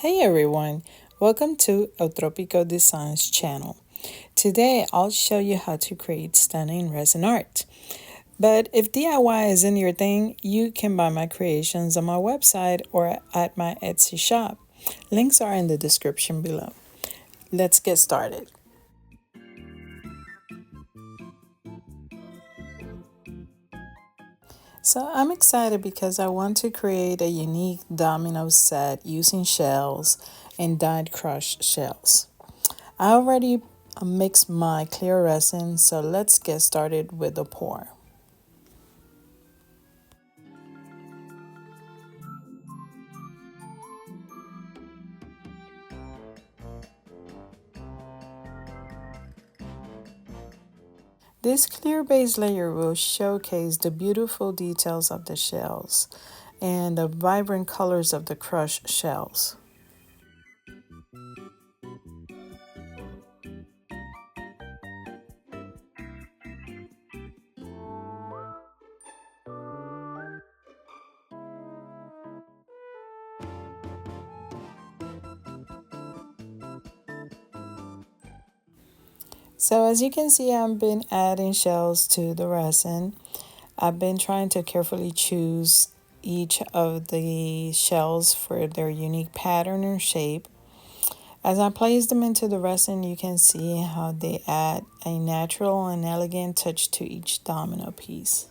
Hey everyone, welcome to El Tropico Designs channel. Today I'll show you how to create stunning resin art. But if DIY isn't your thing, you can buy my creations on my website or at my Etsy shop. Links are in the description below. Let's get started. So I'm excited because I want to create a unique domino set using shells and dyed crushed shells. I already mixed my clear resin, so let's get started with the pour. This clear base layer will showcase the beautiful details of the shells and the vibrant colors of the crushed shells. So as you can see, I've been adding shells to the resin. I've been trying to carefully choose each of the shells for their unique pattern or shape. As I place them into the resin, you can see how they add a natural and elegant touch to each domino piece.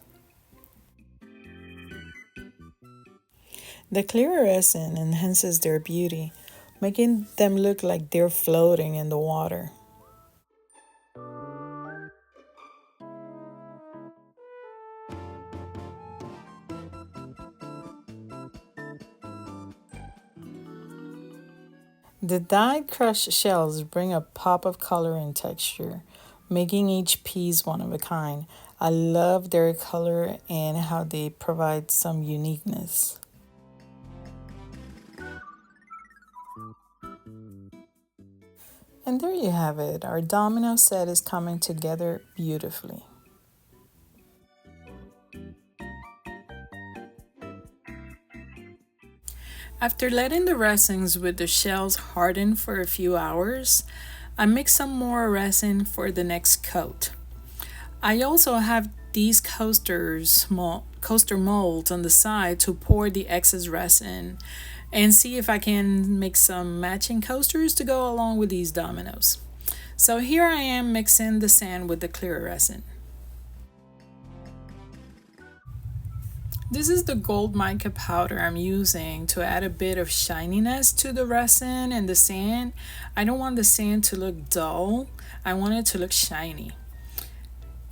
The clear resin enhances their beauty, making them look like they're floating in the water. The dyed crushed shells bring a pop of color and texture, making each piece one of a kind. I love their color and how they provide some uniqueness. And there you have it. Our domino set is coming together beautifully. After letting the resins with the shells harden for a few hours, I mix some more resin for the next coat. I also have these coaster molds on the side to pour the excess resin and see if I can make some matching coasters to go along with these dominoes. So here I am mixing the sand with the clear resin. This is the gold mica powder I'm using to add a bit of shininess to the resin and the sand. I don't want the sand to look dull, I want it to look shiny.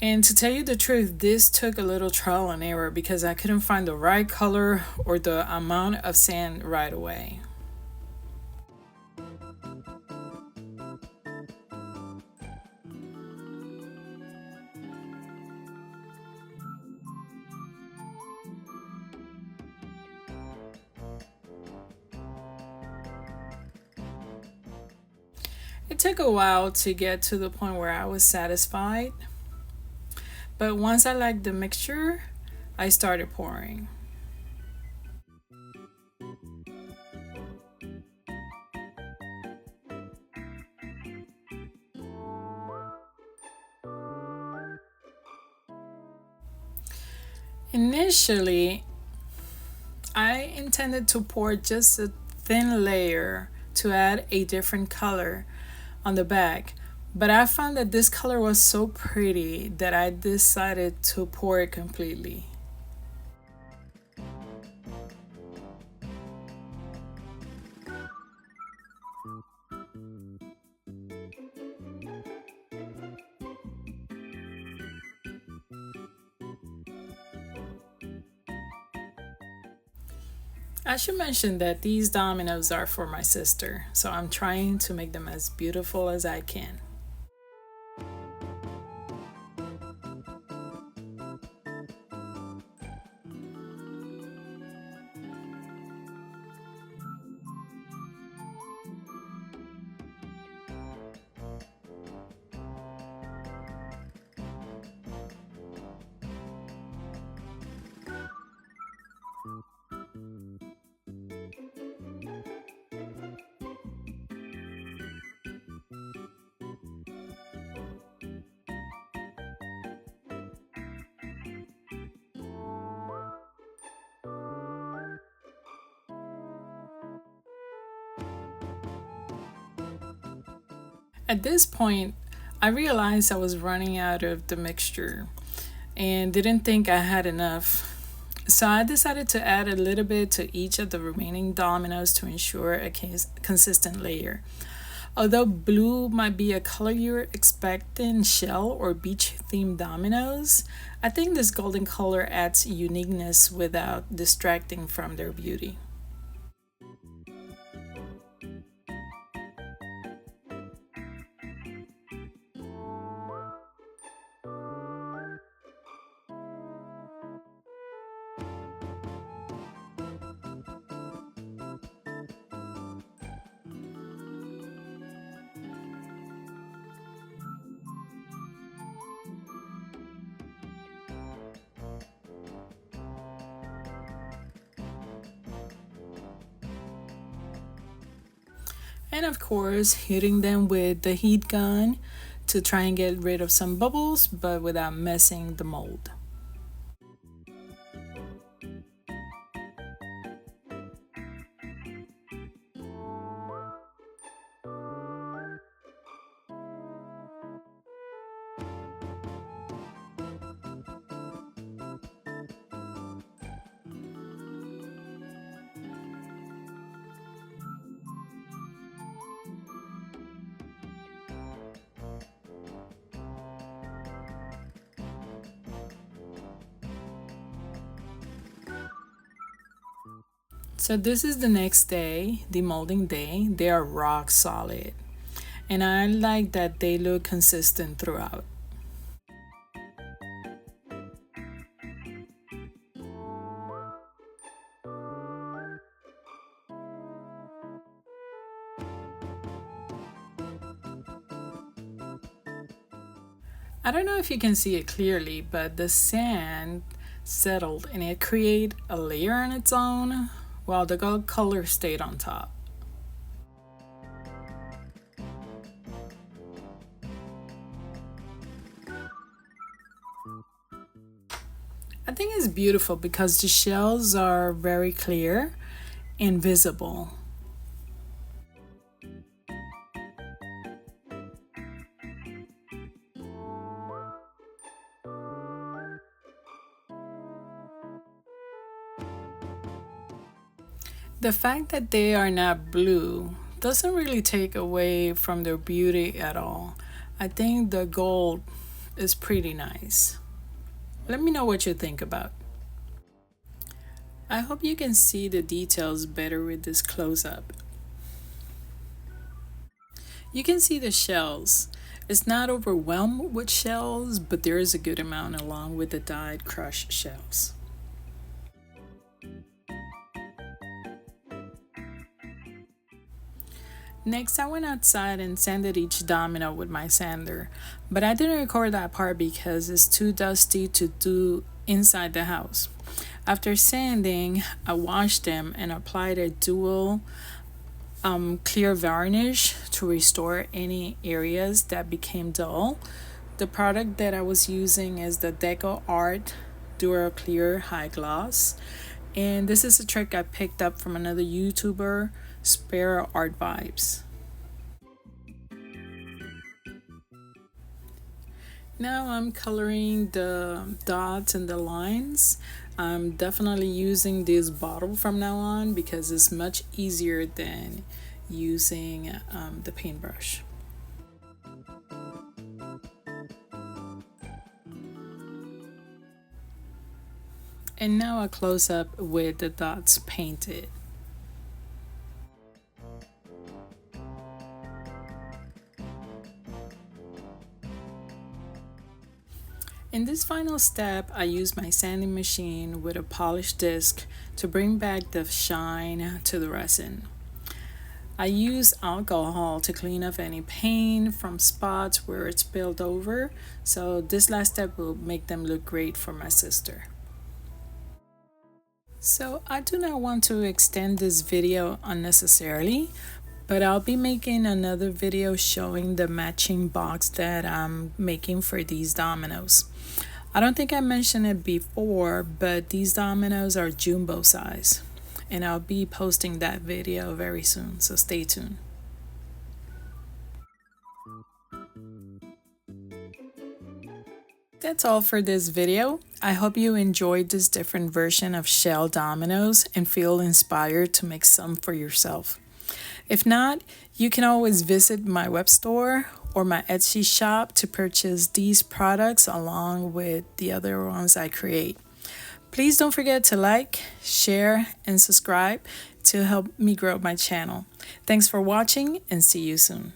And to tell you the truth, this took a little trial and error because I couldn't find the right color or the amount of sand right away. It took a while to get to the point where I was satisfied, but once I liked the mixture, I started pouring. Initially, I intended to pour just a thin layer to add a different color on the back, but I found that this color was so pretty that I decided to pour it completely. I should mention that these dominoes are for my sister, so I'm trying to make them as beautiful as I can. At this point, I realized I was running out of the mixture and didn't think I had enough. So I decided to add a little bit to each of the remaining dominoes to ensure a consistent layer. Although blue might be a color you're expecting shell or beach themed dominoes, I think this golden color adds uniqueness without distracting from their beauty. And of course, hitting them with the heat gun to try and get rid of some bubbles, but without messing the mold. So this is the next day, the molding day. They are rock solid. And I like that they look consistent throughout. I don't know if you can see it clearly, but the sand settled and it created a layer on its own while the gold color stayed on top. I think it's beautiful because the shells are very clear and visible. The fact that they are not blue doesn't really take away from their beauty at all. I think the gold is pretty nice. Let me know what you think about. I hope you can see the details better with this close up. You can see the shells. It's not overwhelmed with shells, but there is a good amount along with the dyed crushed shells. Next, I went outside and sanded each domino with my sander, but I didn't record that part because it's too dusty to do inside the house. After sanding, I washed them and applied a dual clear varnish to restore any areas that became dull. The product that I was using is the Deco Art Dual Clear High Gloss, and this is a trick I picked up from another YouTuber, Spare Art Vibes. Now I'm coloring the dots and the lines. I'm definitely using this bottle from now on because it's much easier than using the paintbrush. And now a close up with the dots painted. In this final step, I use my sanding machine with a polished disc to bring back the shine to the resin. I use alcohol to clean up any paint from spots where it's spilled over, so this last step will make them look great for my sister. So I do not want to extend this video unnecessarily, but I'll be making another video showing the matching box that I'm making for these dominoes. I don't think I mentioned it before, but these dominoes are jumbo size, and I'll be posting that video very soon, so stay tuned. That's all for this video. I hope you enjoyed this different version of shell dominoes and feel inspired to make some for yourself. If not, you can always visit my web store or my Etsy shop to purchase these products along with the other ones I create. Please don't forget to like, share, and subscribe to help me grow my channel. Thanks for watching and see you soon.